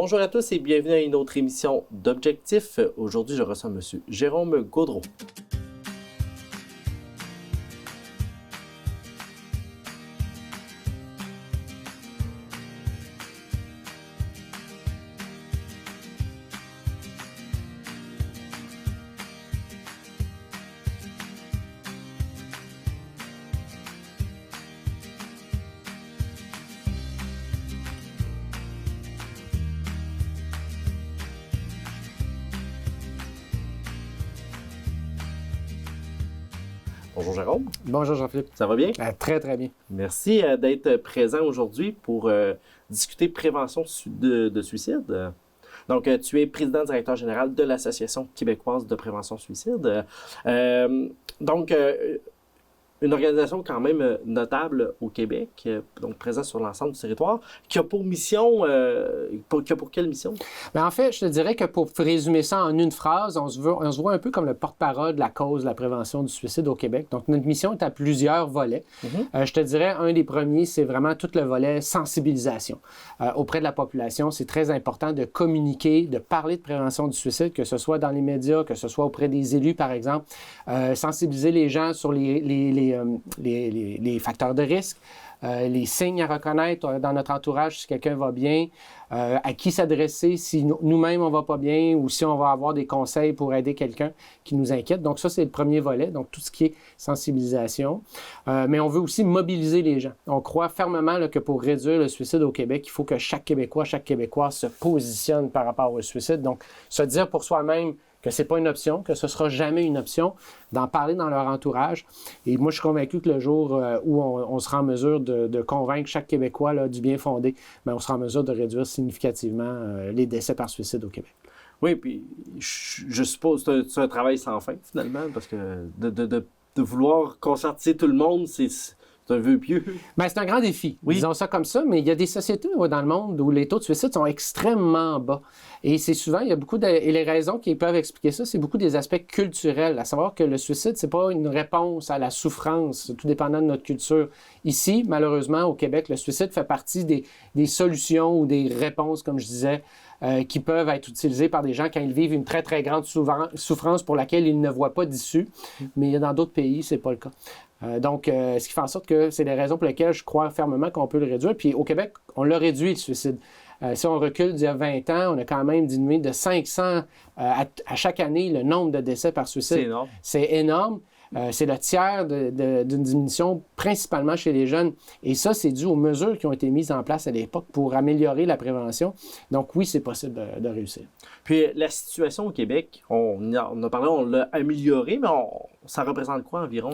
Bonjour à tous et bienvenue à une autre émission d'Objectif. Aujourd'hui, je reçois M. Jérôme Gaudreault. Bonjour Jérôme. Bonjour Jean-Philippe. Ça va bien? Très, très bien. Merci d'être présent aujourd'hui pour discuter prévention de suicide. Donc, tu es président-directeur général de l'Association québécoise de prévention suicide. Une organisation quand même notable au Québec, donc présente sur l'ensemble du territoire, qui a pour mission, pour quelle mission? Bien, en fait, je te dirais que pour résumer ça en une phrase, on se voit un peu comme le porte-parole de la cause de la prévention du suicide au Québec. Donc, notre mission est à plusieurs volets. Je te dirais, un des premiers, c'est vraiment tout le volet sensibilisation. Auprès de la population, c'est très important de communiquer, de parler de prévention du suicide, que ce soit dans les médias, que ce soit auprès des élus, par exemple. Sensibiliser les gens sur les facteurs de risque, les signes à reconnaître dans notre entourage si quelqu'un va bien, à qui s'adresser si nous-mêmes on va pas bien ou si on va avoir des conseils pour aider quelqu'un qui nous inquiète. Donc ça, c'est le premier volet, donc tout ce qui est sensibilisation. Mais on veut aussi mobiliser les gens. On croit fermement là, que pour réduire le suicide au Québec, il faut que chaque Québécois, chaque Québécoise se positionne par rapport au suicide. Donc, se dire pour soi-même que ce n'est pas une option, que ce ne sera jamais une option, d'en parler dans leur entourage. Et moi, je suis convaincu que le jour où on sera en mesure de convaincre chaque Québécois là, du bien fondé, bien, on sera en mesure de réduire significativement les décès par suicide au Québec. Oui, puis je suppose que c'est un travail sans fin, finalement, parce que de vouloir conscientiser tout le monde, c'est un vœu pieux. Bien, c'est un grand défi, oui. Disons ça comme ça, mais il y a des sociétés dans le monde où les taux de suicide sont extrêmement bas. Et c'est souvent, il y a beaucoup et les raisons qui peuvent expliquer ça, c'est beaucoup des aspects culturels, à savoir que le suicide, c'est pas une réponse à la souffrance, tout dépendant de notre culture. Ici, malheureusement, au Québec, le suicide fait partie des solutions ou des réponses, comme je disais, qui peuvent être utilisées par des gens quand ils vivent une très, très grande souffrance pour laquelle ils ne voient pas d'issue. Mais dans d'autres pays, c'est pas le cas. Donc, ce qui fait en sorte que c'est les raisons pour lesquelles je crois fermement qu'on peut le réduire. Puis au Québec, on l'a réduit, le suicide. Si on recule d'il y a 20 ans, on a quand même diminué de 500 à chaque année le nombre de décès par suicide. C'est énorme. C'est énorme. C'est le tiers d'une diminution, principalement chez les jeunes. Et ça, c'est dû aux mesures qui ont été mises en place à l'époque pour améliorer la prévention. Donc oui, c'est possible de réussir. Puis la situation au Québec, on a parlé, on l'a améliorée, mais ça représente quoi environ?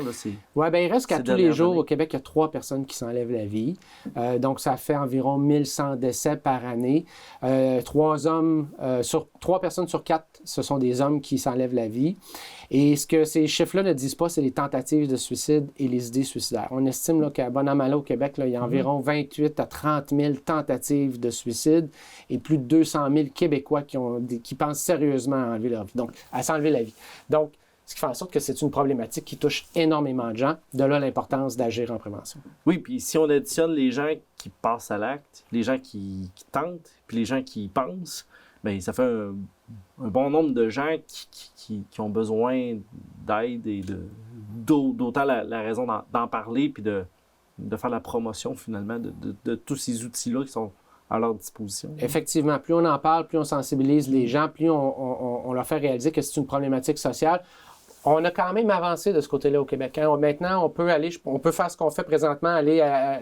Oui, bien il reste qu'à tous les jours, au Québec, il y a 3 personnes qui s'enlèvent la vie. Donc ça fait environ 1100 décès par année. 3 personnes sur 4, ce sont des hommes qui s'enlèvent la vie. Et ce que ces chiffres-là ne disent pas, c'est les tentatives de suicide et les idées suicidaires. On estime là, qu'à bon an mal an au Québec, là, il y a environ 28 à 30 000 tentatives de suicide et plus de 200 000 Québécois qui pensent sérieusement à enlever leur vie, donc à s'enlever la vie. Donc, ce qui fait en sorte que c'est une problématique qui touche énormément de gens. De là, l'importance d'agir en prévention. Oui, puis si on additionne les gens qui passent à l'acte, les gens qui tentent, puis les gens qui pensent, bien, ça fait un bon nombre de gens qui ont besoin d'aide et d'autant la raison d'en parler puis de faire la promotion finalement de tous ces outils-là qui sont à leur disposition. Effectivement, plus on en parle, plus on sensibilise les gens, plus on leur fait réaliser que c'est une problématique sociale. On a quand même avancé de ce côté-là au Québec. Maintenant, on peut faire ce qu'on fait présentement, aller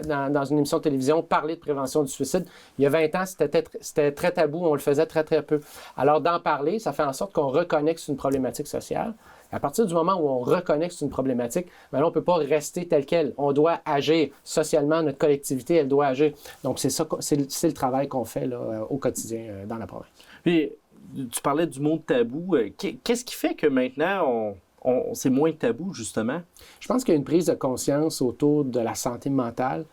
dans une émission de télévision, parler de prévention du suicide. Il y a 20 ans, c'était très tabou, on le faisait très, très peu. Alors, d'en parler, ça fait en sorte qu'on reconnaît que c'est une problématique sociale. À partir du moment où on reconnaît que c'est une problématique, bien là, on ne peut pas rester tel quel. On doit agir socialement, notre collectivité, elle doit agir. Donc, c'est le travail qu'on fait là, au quotidien dans la province. Puis, tu parlais du mot tabou. Qu'est-ce qui fait que maintenant, c'est moins tabou, justement? Je pense qu'il y a une prise de conscience autour de la santé mentale.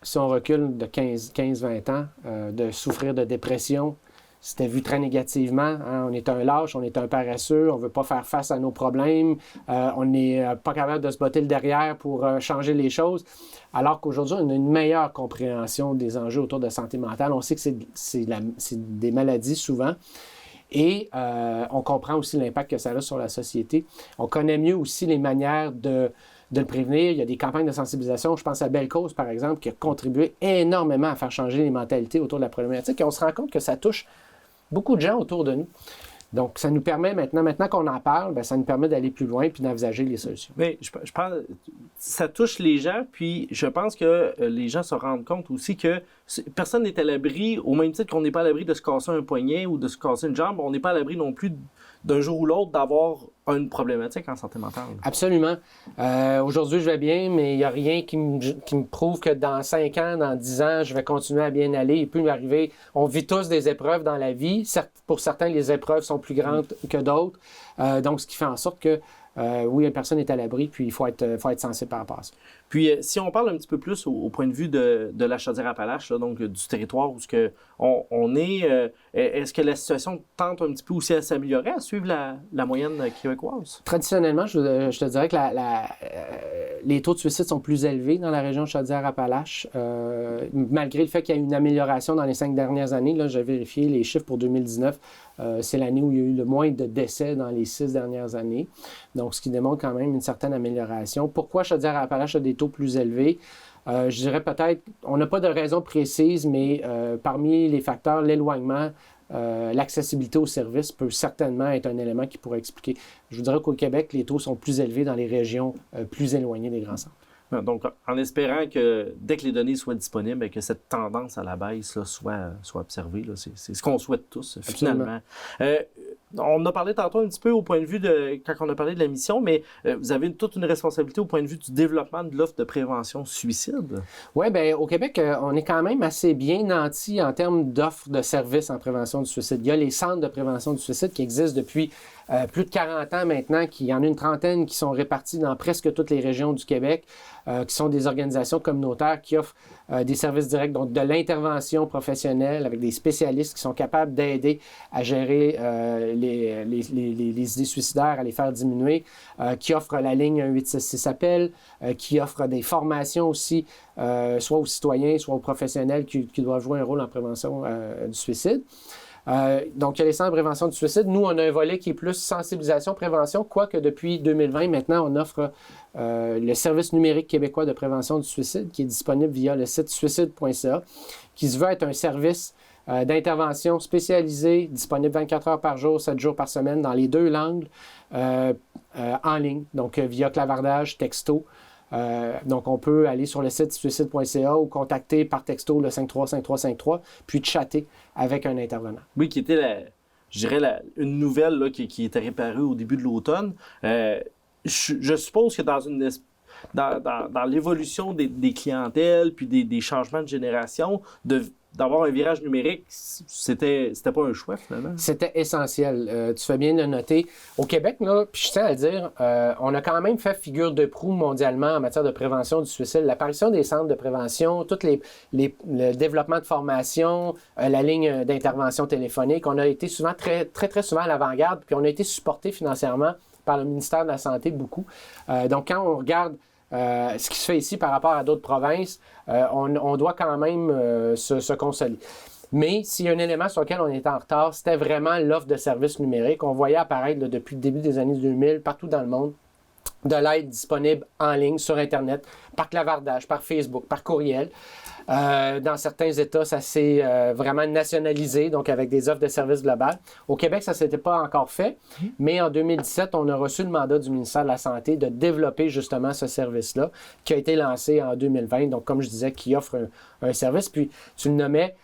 Si on recule de 15-20 ans, de souffrir de dépression, c'était vu très négativement. Hein. On est un lâche, on est un paresseux, on ne veut pas faire face à nos problèmes, on n'est pas capable de se botter le derrière pour changer les choses. Alors qu'aujourd'hui, on a une meilleure compréhension des enjeux autour de santé mentale. On sait que c'est des maladies souvent. Et on comprend aussi l'impact que ça a sur la société. On connaît mieux aussi les manières de le prévenir. Il y a des campagnes de sensibilisation. Je pense à Belle Cause, par exemple, qui a contribué énormément à faire changer les mentalités autour de la problématique. Et on se rend compte que ça touche beaucoup de gens autour de nous. Donc, ça nous permet maintenant qu'on en parle, bien, ça nous permet d'aller plus loin puis d'envisager les solutions. Mais je pense ça touche les gens, puis je pense que les gens se rendent compte aussi que personne n'est à l'abri, au même titre qu'on n'est pas à l'abri de se casser un poignet ou de se casser une jambe, on n'est pas à l'abri non plus d'un jour ou l'autre d'avoir une problématique en santé mentale. Absolument. Aujourd'hui, je vais bien, mais il n'y a rien qui me prouve que dans 5 ans, dans 10 ans, je vais continuer à bien aller. Il peut m'arriver. On vit tous des épreuves dans la vie. Pour certains, les épreuves sont plus grandes que d'autres. Donc, ce qui fait en sorte que, oui, une personne est à l'abri, puis il faut être sensible par rapport à ça. Puis, si on parle un petit peu plus au point de vue de la Chaudière-Appalaches, donc du territoire où on est, est-ce que la situation tente un petit peu aussi à s'améliorer, à suivre la moyenne québécoise? Traditionnellement, je te dirais que les taux de suicide sont plus élevés dans la région de Chaudière-Appalaches, malgré le fait qu'il y a eu une amélioration dans les 5 dernières années. Là, j'ai vérifié les chiffres pour 2019. C'est l'année où il y a eu le moins de décès dans les 6 dernières années. Donc, ce qui démontre quand même une certaine amélioration. Pourquoi Chaudière-Appalaches a des taux plus élevés? Je dirais peut-être, on n'a pas de raison précise, mais parmi les facteurs, l'éloignement, l'accessibilité aux services peut certainement être un élément qui pourrait expliquer. Je vous dirais qu'au Québec, les taux sont plus élevés dans les régions plus éloignées des grands centres. Donc, en espérant que dès que les données soient disponibles, que cette tendance à la baisse là, soit observée, là, c'est ce qu'on souhaite tous, finalement. On a parlé tantôt un petit peu au point de vue quand on a parlé de la mission, mais vous avez toute une responsabilité au point de vue du développement de l'offre de prévention suicide. Oui, bien, au Québec, on est quand même assez bien nanti en termes d'offres de services en prévention du suicide. Il y a les centres de prévention du suicide qui existent depuis plus de 40 ans maintenant, il y en a une trentaine qui sont répartis dans presque toutes les régions du Québec, qui sont des organisations communautaires qui offrent des services directs, donc de l'intervention professionnelle avec des spécialistes qui sont capables d'aider à gérer les idées suicidaires, à les faire diminuer, qui offrent la ligne 1866 appel, qui offrent des formations aussi, soit aux citoyens, soit aux professionnels qui doivent jouer un rôle en prévention du suicide. Donc, il y a les centres de prévention du suicide. Nous, on a un volet qui est plus sensibilisation, prévention, quoique depuis 2020, maintenant, on offre le service numérique québécois de prévention du suicide qui est disponible via le site suicide.ca, qui se veut être un service d'intervention spécialisé, disponible 24 heures par jour, 7 jours par semaine, dans les 2 langues, en ligne, donc via clavardage, texto. Donc, on peut aller sur le site suicide.ca ou contacter par texto le 535353, puis chatter avec un intervenant. Oui, qui était, une nouvelle là, qui était réparée au début de l'automne. Je suppose que dans l'évolution des clientèles, puis des changements de génération, d'avoir un virage numérique, c'était pas un choix, finalement. C'était essentiel. Tu fais bien de le noter. Au Québec, là, puis je tiens à le dire, on a quand même fait figure de proue mondialement en matière de prévention du suicide. L'apparition des centres de prévention, le développement de formation, la ligne d'intervention téléphonique, on a été souvent très, très, très souvent à l'avant-garde, puis on a été supporté financièrement par le ministère de la Santé beaucoup. Donc, quand on regarde ce qui se fait ici par rapport à d'autres provinces, on doit quand même se consoler. Mais s'il y a un élément sur lequel on était en retard, c'était vraiment l'offre de services numériques. On voyait apparaître depuis le début des années 2000, partout dans le monde, de l'aide disponible en ligne, sur Internet, par clavardage, par Facebook, par courriel. Dans certains États, ça s'est vraiment nationalisé, donc avec des offres de services globales. Au Québec, ça ne s'était pas encore fait, mais en 2017, on a reçu le mandat du ministère de la Santé de développer justement ce service-là, qui a été lancé en 2020, donc comme je disais, qui offre un service. Puis tu le nommais,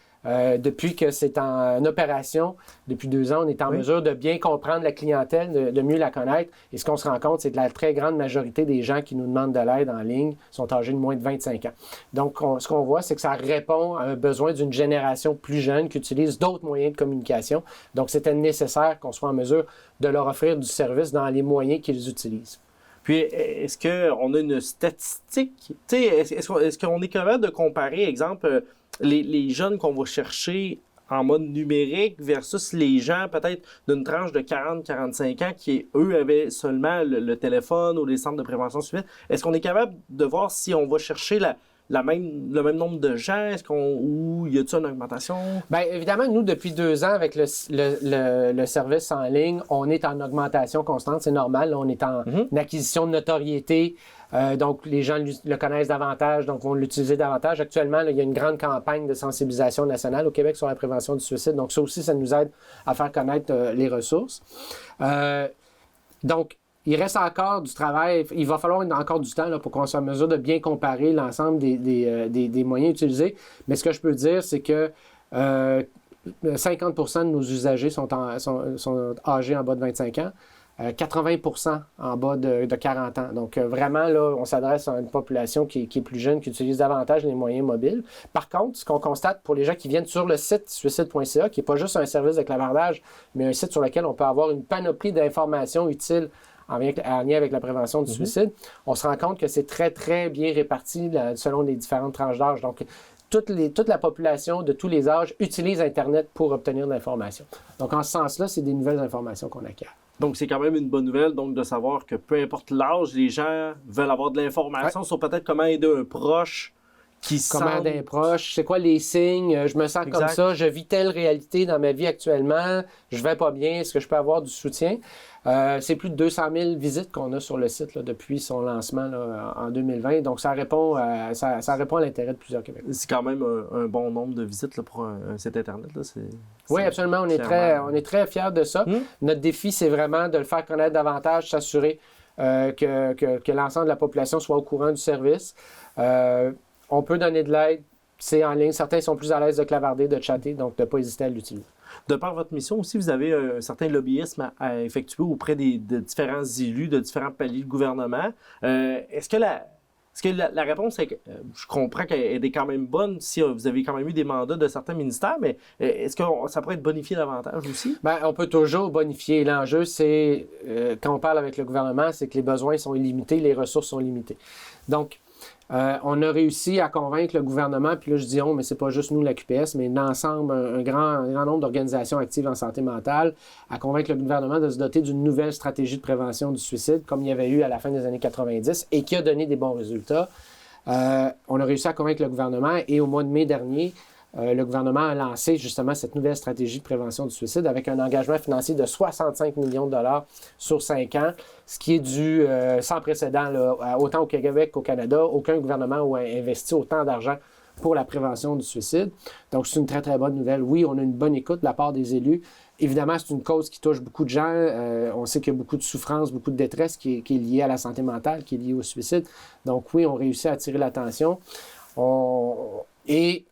depuis que c'est en opération, depuis 2 ans, on est en mesure de bien comprendre la clientèle, de mieux la connaître. Et ce qu'on se rend compte, c'est que la très grande majorité des gens qui nous demandent de l'aide en ligne sont âgés de moins de 25 ans. Donc, ce qu'on voit, c'est que ça répond à un besoin d'une génération plus jeune qui utilise d'autres moyens de communication. Donc, c'était nécessaire qu'on soit en mesure de leur offrir du service dans les moyens qu'ils utilisent. Puis, est-ce qu'on a une statistique? Est-ce qu'on est capable de comparer, exemple, les jeunes qu'on va chercher en mode numérique versus les gens peut-être d'une tranche de 40-45 ans qui, eux, avaient seulement le téléphone ou les centres de prévention suicide. Est-ce qu'on est capable de voir si on va chercher le même nombre de gens? Ou y a-t-il une augmentation? Bien, évidemment, nous, depuis 2 ans, avec le service en ligne, on est en augmentation constante. C'est normal. Là, on est en acquisition de notoriété. Donc, les gens le connaissent davantage, donc vont l'utiliser davantage. Actuellement, là, il y a une grande campagne de sensibilisation nationale au Québec sur la prévention du suicide. Donc, ça aussi, ça nous aide à faire connaître les ressources. Donc, il reste encore du travail. Il va falloir encore du temps là, pour qu'on soit en mesure de bien comparer l'ensemble des moyens utilisés. Mais ce que je peux dire, c'est que 50% de nos usagers sont âgés en bas de 25 ans. 80% en bas de 40 ans. Donc, vraiment, là, on s'adresse à une population qui est plus jeune, qui utilise davantage les moyens mobiles. Par contre, ce qu'on constate pour les gens qui viennent sur le site suicide.ca, qui n'est pas juste un service de clavardage, mais un site sur lequel on peut avoir une panoplie d'informations utiles en lien avec la prévention du suicide, on se rend compte que c'est très, très bien réparti selon les différentes tranches d'âge. Donc, toute la population de tous les âges utilise Internet pour obtenir de l'information. Donc, en ce sens-là, c'est des nouvelles informations qu'on acquiert. Donc, c'est quand même une bonne nouvelle donc de savoir que peu importe l'âge, les gens veulent avoir de l'information sur peut-être comment aider un proche qui comment aider un proche, c'est quoi les signes, je me sens comme ça, je vis telle réalité dans ma vie actuellement, je vais pas bien, est-ce que je peux avoir du soutien? C'est plus de 200 000 visites qu'on a sur le site là, depuis son lancement là, en 2020. Donc, ça répond à l'intérêt de plusieurs Québécois. C'est quand même un bon nombre de visites là, pour un site Internet. Là. Oui, absolument. On est très fiers de ça. Notre défi, c'est vraiment de le faire connaître davantage, s'assurer que l'ensemble de la population soit au courant du service. On peut donner de l'aide. C'est en ligne. Certains sont plus à l'aise de clavarder, de chatter, donc de ne pas hésiter à l'utiliser. De par votre mission aussi, vous avez un certain lobbyisme à effectuer auprès de différents élus, de différents paliers de gouvernement. Est-ce que la réponse est que je comprends qu'elle est quand même bonne si vous avez quand même eu des mandats de certains ministères, mais est-ce que ça pourrait être bonifié davantage aussi? Bien, on peut toujours bonifier. L'enjeu, c'est, quand on parle avec le gouvernement, c'est que les besoins sont illimités, les ressources sont limitées. Donc, on a réussi à convaincre le gouvernement, puis là je dis mais c'est pas juste nous, la QPS, mais l'ensemble, un grand nombre d'organisations actives en santé mentale, à convaincre le gouvernement de se doter d'une nouvelle stratégie de prévention du suicide, comme il y avait eu à la fin des années 90, et qui a donné des bons résultats. On a réussi à convaincre le gouvernement, et au mois de mai dernier, le gouvernement a lancé justement cette nouvelle stratégie de prévention du suicide avec un engagement financier de 65 millions de dollars sur 5 ans, ce qui est dû sans précédent, là, autant au Québec qu'au Canada. Aucun gouvernement n'a investi autant d'argent pour la prévention du suicide. Donc, c'est une très, très bonne nouvelle. Oui, on a une bonne écoute de la part des élus. Évidemment, c'est une cause qui touche beaucoup de gens. On sait qu'il y a beaucoup de souffrance, beaucoup de détresse qui est liée à la santé mentale, qui est liée au suicide. Donc, oui, on réussit à attirer l'attention. Des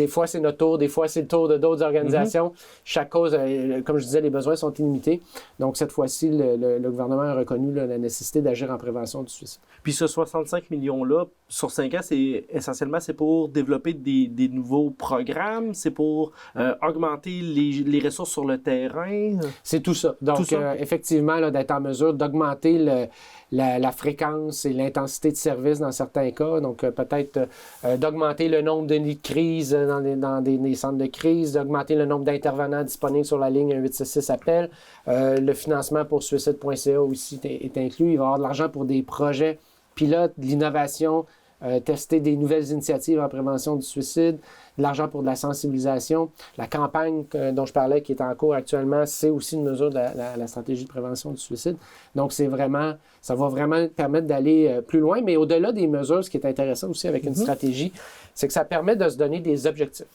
fois, c'est notre tour, des fois, c'est le tour de d'autres organisations. Chaque cause, comme je disais, les besoins sont illimités. Donc, cette fois-ci, le gouvernement a reconnu la nécessité d'agir en prévention du suicide. Puis ce 65 millions-là, sur 5 ans, c'est pour développer des nouveaux programmes, c'est pour augmenter les ressources sur le terrain? C'est tout ça. Donc, effectivement, là, d'être en mesure d'augmenter la fréquence et l'intensité de service dans certains cas. Donc, peut-être d'augmenter le nombre de lits de crise dans des centres de crise, d'augmenter le nombre d'intervenants disponibles sur la ligne 1866 appel. Le financement pour suicide.ca aussi est inclus. Il va y avoir de l'argent pour des projets pilotes, de l'innovation, tester des nouvelles initiatives en prévention du suicide, de l'argent pour de la sensibilisation. La campagne dont je parlais, qui est en cours actuellement, c'est aussi une mesure de la stratégie de prévention du suicide. Donc, ça va vraiment permettre d'aller plus loin. Mais au-delà des mesures, ce qui est intéressant aussi avec une stratégie, c'est que ça permet de se donner des objectifs.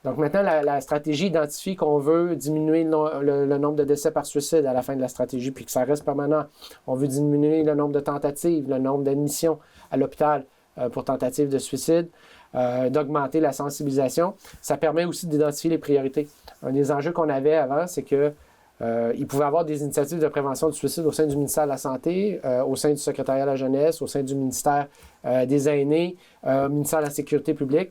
Donc, maintenant, la stratégie identifie qu'on veut diminuer le nombre de décès par suicide à la fin de la stratégie, puis que ça reste permanent. On veut diminuer le nombre de tentatives, le nombre d'admissions à l'hôpital pour tentatives de suicide, d'augmenter la sensibilisation. Ça permet aussi d'identifier les priorités. Un des enjeux qu'on avait avant, c'est que il pouvait y avoir des initiatives de prévention du suicide au sein du ministère de la Santé, au sein du secrétariat à la jeunesse, au sein du ministère des aînés, au ministère de la Sécurité publique.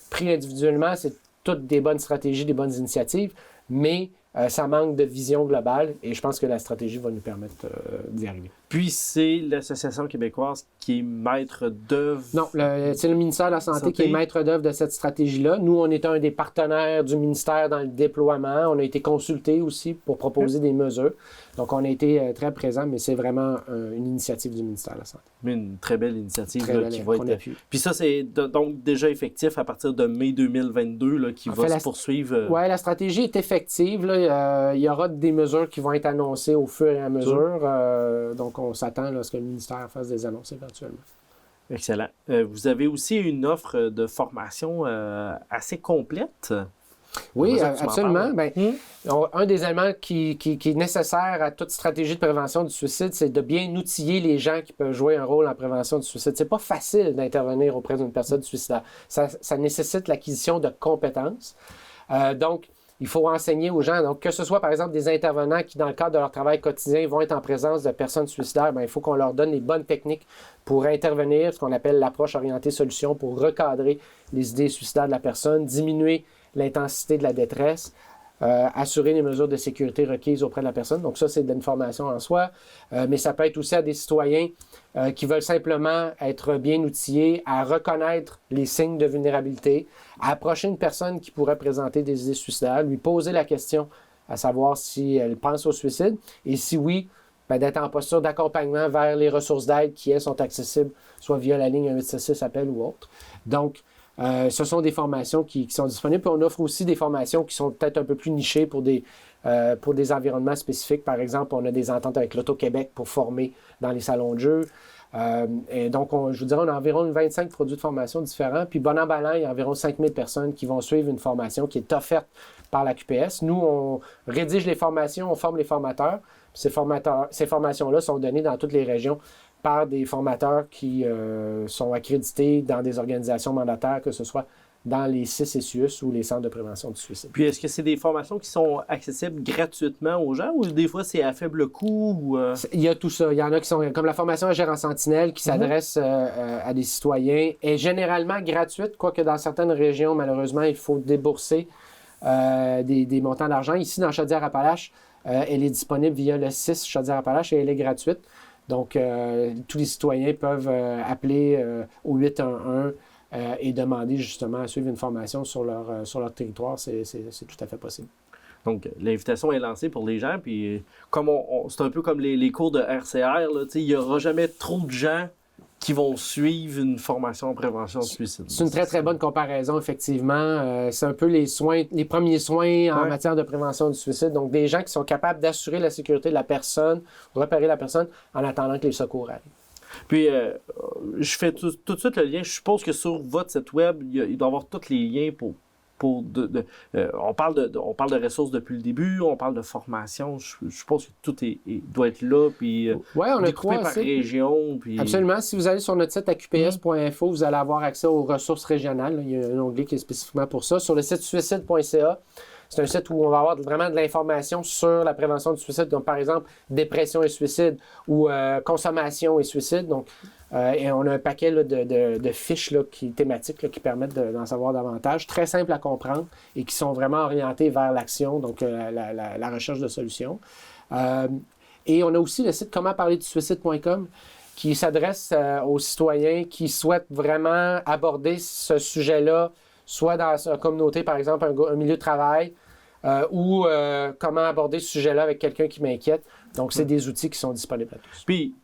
Pris individuellement, c'est toutes des bonnes stratégies, des bonnes initiatives, mais ça manque de vision globale et je pense que la stratégie va nous permettre d'y arriver. Puis c'est l'Association québécoise qui est maître d'œuvre. Non, c'est le ministère de la Santé qui est maître d'œuvre de cette stratégie-là. Nous, on est un des partenaires du ministère dans le déploiement. On a été consultés aussi pour proposer des mesures. Donc, on a été très présents, mais c'est vraiment une initiative du ministère de la Santé. Mais une très belle initiative très belle, qui va être... Puis ça, c'est donc déjà effectif à partir de mai 2022 là, qui va se poursuivre. Oui, la stratégie est effective. Là. Il y aura des mesures qui vont être annoncées au fur et à mesure. Donc, on s'attend à ce que le ministère fasse des annonces éventuellement. Excellent. Vous avez aussi une offre de formation assez complète. Oui, absolument. Un des éléments qui est nécessaire à toute stratégie de prévention du suicide, c'est de bien outiller les gens qui peuvent jouer un rôle en prévention du suicide. C'est pas facile d'intervenir auprès d'une personne suicidaire. Ça nécessite l'acquisition de compétences. Donc, il faut enseigner aux gens, donc que ce soit par exemple des intervenants qui, dans le cadre de leur travail quotidien, vont être en présence de personnes suicidaires, il faut qu'on leur donne les bonnes techniques pour intervenir, ce qu'on appelle l'approche orientée solution, pour recadrer les idées suicidaires de la personne, diminuer l'intensité de la détresse, assurer les mesures de sécurité requises auprès de la personne. Donc ça, c'est de l'information en soi, mais ça peut être aussi à des citoyens qui veulent simplement être bien outillés à reconnaître les signes de vulnérabilité, à approcher une personne qui pourrait présenter des idées suicidaires, lui poser la question à savoir si elle pense au suicide, et si oui, d'être en posture d'accompagnement vers les ressources d'aide qui, elles, sont accessibles, soit via la ligne 1866 appel ou autre. Donc, ce sont des formations qui sont disponibles. Puis on offre aussi des formations qui sont peut-être un peu plus nichées pour des environnements spécifiques. Par exemple, on a des ententes avec l'Auto-Québec pour former dans les salons de jeu. Et donc, je vous dirais, on a environ 25 produits de formation différents. Puis, bon an, ballant, il y a environ 5000 personnes qui vont suivre une formation qui est offerte par la QPS. Nous, on rédige les formations, on forme les formateurs. Puis ces formations-là sont données dans toutes les régions par des formateurs qui sont accrédités dans des organisations mandataires, que ce soit dans les CIS ou les centres de prévention du suicide. Puis est-ce que c'est des formations qui sont accessibles gratuitement aux gens ou des fois c'est à faible coût? Ou Il y a tout ça. Il y en a qui sont comme la formation Agir en Sentinelle qui s'adresse à des citoyens, est généralement gratuite, quoique dans certaines régions, malheureusement, il faut débourser des montants d'argent. Ici, dans Chaudière-Appalaches, elle est disponible via le CIS Chaudière-Appalaches et elle est gratuite. Donc, tous les citoyens peuvent appeler au 811 et demander justement à suivre une formation sur leur territoire. C'est tout à fait possible. Donc, l'invitation est lancée pour les gens. Puis, comme c'est un peu comme les cours de RCR, là, il n'y aura jamais trop de gens qui vont suivre une formation en prévention du suicide. C'est une très, très bonne comparaison, effectivement. C'est un peu les premiers soins en matière de prévention du suicide. Donc, des gens qui sont capables d'assurer la sécurité de la personne, repérer la personne en attendant que les secours arrivent. Puis, je fais tout de suite le lien. Je suppose que sur votre site web, il doit y avoir tous les liens on parle de ressources depuis le début, on parle de formation. Je suppose que tout doit être là, puis on a découpé par région. Puis... Absolument. Si vous allez sur notre site aqps.info, vous allez avoir accès aux ressources régionales. Il y a un onglet qui est spécifiquement pour ça. Sur le site suicide.ca, c'est un site où on va avoir vraiment de l'information sur la prévention du suicide, comme par exemple dépression et suicide ou consommation et suicide. Donc, et on a un paquet là, de fiches là, thématiques qui permettent d'en savoir davantage, très simples à comprendre et qui sont vraiment orientées vers l'action, donc la recherche de solutions. Et on a aussi le site commentparlerdusuicide.com qui s'adresse aux citoyens qui souhaitent vraiment aborder ce sujet-là, soit dans une communauté, par exemple, un milieu de travail, ou comment aborder ce sujet-là avec quelqu'un qui m'inquiète. Donc, c'est des outils qui sont disponibles à tous. Puis,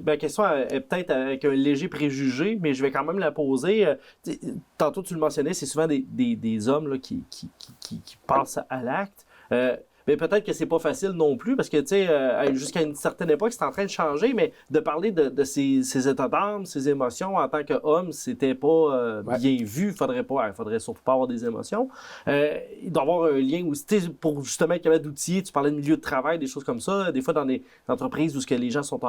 ma question est peut-être avec un léger préjugé, mais je vais quand même la poser. Tantôt, tu le mentionnais, c'est souvent des hommes là, qui passent à l'acte. Mais peut-être que c'est pas facile non plus, parce que, tu sais, jusqu'à une certaine époque, c'est en train de changer, mais de parler de ses états d'âme, ses émotions en tant qu'homme, c'était pas bien vu. Il faudrait surtout pas avoir des émotions. Il doit y avoir un lien aussi, pour justement être capable d'outiller, tu parlais de milieu de travail, des choses comme ça. Des fois, dans des entreprises où les gens sont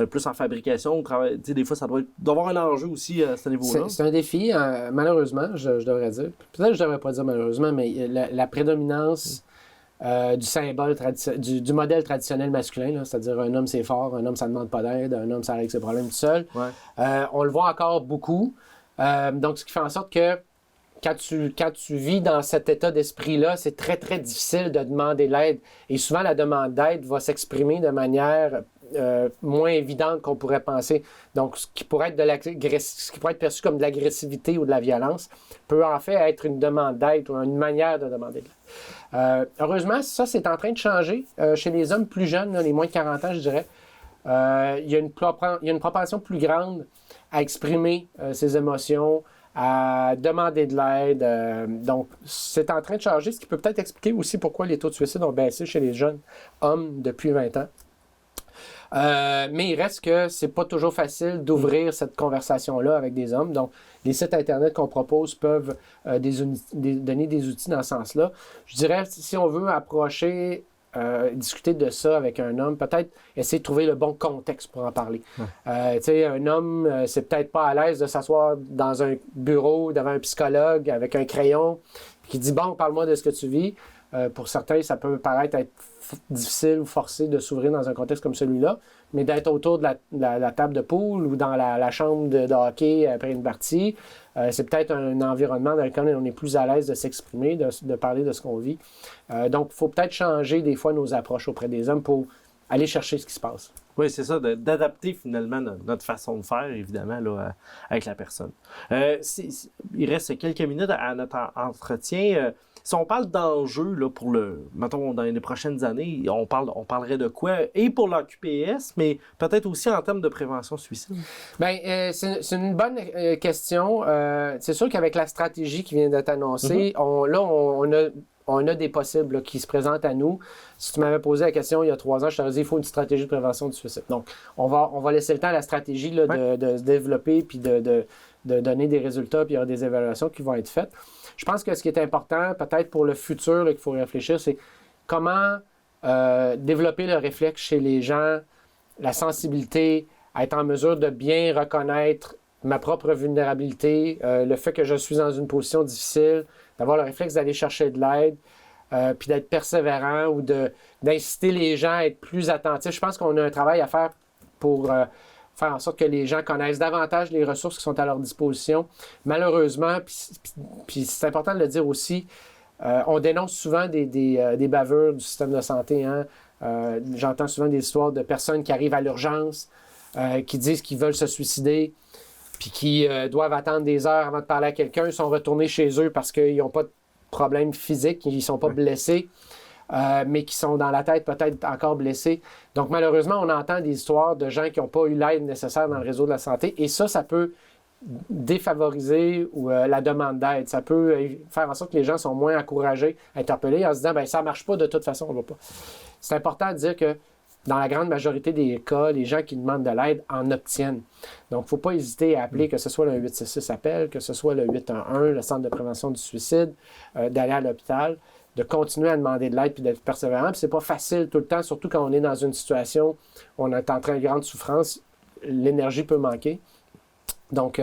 plus en fabrication, des fois, ça doit avoir un enjeu aussi à ce niveau-là. C'est un défi, malheureusement, je devrais dire. Peut-être que je devrais pas dire malheureusement, mais la prédominance... du symbole, du modèle traditionnel masculin, là, c'est-à-dire un homme c'est fort, un homme ça ne demande pas d'aide, un homme ça règle ses problèmes tout seul. On le voit encore beaucoup. Donc, ce qui fait en sorte que quand tu vis dans cet état d'esprit-là, c'est très, très difficile de demander l'aide. Et souvent, la demande d'aide va s'exprimer de manière moins évidentes qu'on pourrait penser. Donc, ce qui pourrait être perçu comme de l'agressivité ou de la violence peut en fait être une demande d'aide ou une manière de demander de l'aide. Heureusement, ça, c'est en train de changer. Chez les hommes plus jeunes, là, les moins de 40 ans, je dirais, il y a une propension plus grande à exprimer ses émotions, à demander de l'aide. Donc, c'est en train de changer, ce qui peut peut-être expliquer aussi pourquoi les taux de suicide ont baissé chez les jeunes hommes depuis 20 ans. Mais il reste que c'est pas toujours facile d'ouvrir cette conversation-là avec des hommes. Donc, les sites Internet qu'on propose peuvent donner des outils dans ce sens-là. Je dirais, si on veut approcher, discuter de ça avec un homme, peut-être essayer de trouver le bon contexte pour en parler. Tu sais, un homme, c'est peut-être pas à l'aise de s'asseoir dans un bureau devant un psychologue avec un crayon qui dit « Bon, parle-moi de ce que tu vis ». Pour certains, ça peut paraître être difficile ou forcé de s'ouvrir dans un contexte comme celui-là, mais d'être autour de la table de pool ou dans la chambre de hockey après une partie, c'est peut-être un environnement dans lequel on est plus à l'aise de s'exprimer, de parler de ce qu'on vit. Donc, il faut peut-être changer des fois nos approches auprès des hommes pour aller chercher ce qui se passe. Oui, c'est ça, d'adapter finalement notre façon de faire, évidemment, là, avec la personne. Il reste quelques minutes à notre entretien. Si on parle d'enjeux là, pour mettons, dans les prochaines années, on parlerait de quoi? Et pour l'AQPS, mais peut-être aussi en termes de prévention suicide? Bien, c'est une bonne question. C'est sûr qu'avec la stratégie qui vient d'être annoncée, on a des possibles là, qui se présentent à nous. Si tu m'avais posé la question il y a 3 ans, je t'aurais dit qu'il faut une stratégie de prévention du suicide. Donc, on va laisser le temps à la stratégie là, de se développer puis de donner des résultats, puis il y aura des évaluations qui vont être faites. Je pense que ce qui est important, peut-être pour le futur, là, qu'il faut réfléchir, c'est comment développer le réflexe chez les gens, la sensibilité, à être en mesure de bien reconnaître ma propre vulnérabilité, le fait que je suis dans une position difficile, d'avoir le réflexe d'aller chercher de l'aide, puis d'être persévérant ou d'inciter les gens à être plus attentifs. Je pense qu'on a un travail à faire pour faire en sorte que les gens connaissent davantage les ressources qui sont à leur disposition. Malheureusement, puis c'est important de le dire aussi, on dénonce souvent des bavures du système de santé. Hein? J'entends souvent des histoires de personnes qui arrivent à l'urgence, qui disent qu'ils veulent se suicider, puis qui doivent attendre des heures avant de parler à quelqu'un. Ils sont retournés chez eux parce qu'ils n'ont pas de problème physique, ils ne sont pas blessés. Mais qui sont dans la tête peut-être encore blessés. Donc, malheureusement, on entend des histoires de gens qui n'ont pas eu l'aide nécessaire dans le réseau de la santé. Et ça peut défavoriser la demande d'aide. Ça peut faire en sorte que les gens sont moins encouragés, interpellés, en se disant « ça ne marche pas, de toute façon, on ne va pas ». C'est important de dire que dans la grande majorité des cas, les gens qui demandent de l'aide en obtiennent. Donc, il ne faut pas hésiter à appeler, que ce soit le 866 appel, que ce soit le 811, le Centre de prévention du suicide, d'aller à l'hôpital, de continuer à demander de l'aide puis d'être persévérant. Puis c'est pas facile tout le temps, surtout quand on est dans une situation où on est en très grande souffrance, l'énergie peut manquer. Donc,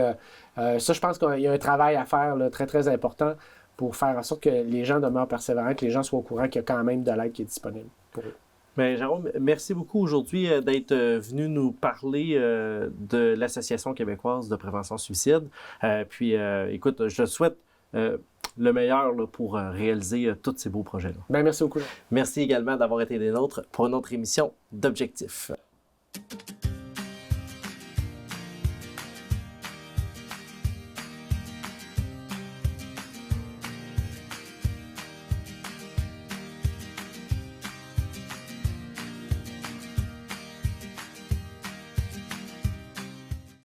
ça, je pense qu'il y a un travail à faire là, très, très important pour faire en sorte que les gens demeurent persévérants, que les gens soient au courant qu'il y a quand même de l'aide qui est disponible pour eux. Bien, Jérôme, merci beaucoup aujourd'hui d'être venu nous parler de l'Association québécoise de prévention suicide. Puis, écoute, je te souhaite le meilleur là, pour réaliser tous ces beaux projets-là. Bien, merci beaucoup. Merci également d'avoir été des nôtres pour une autre émission d'Objectif.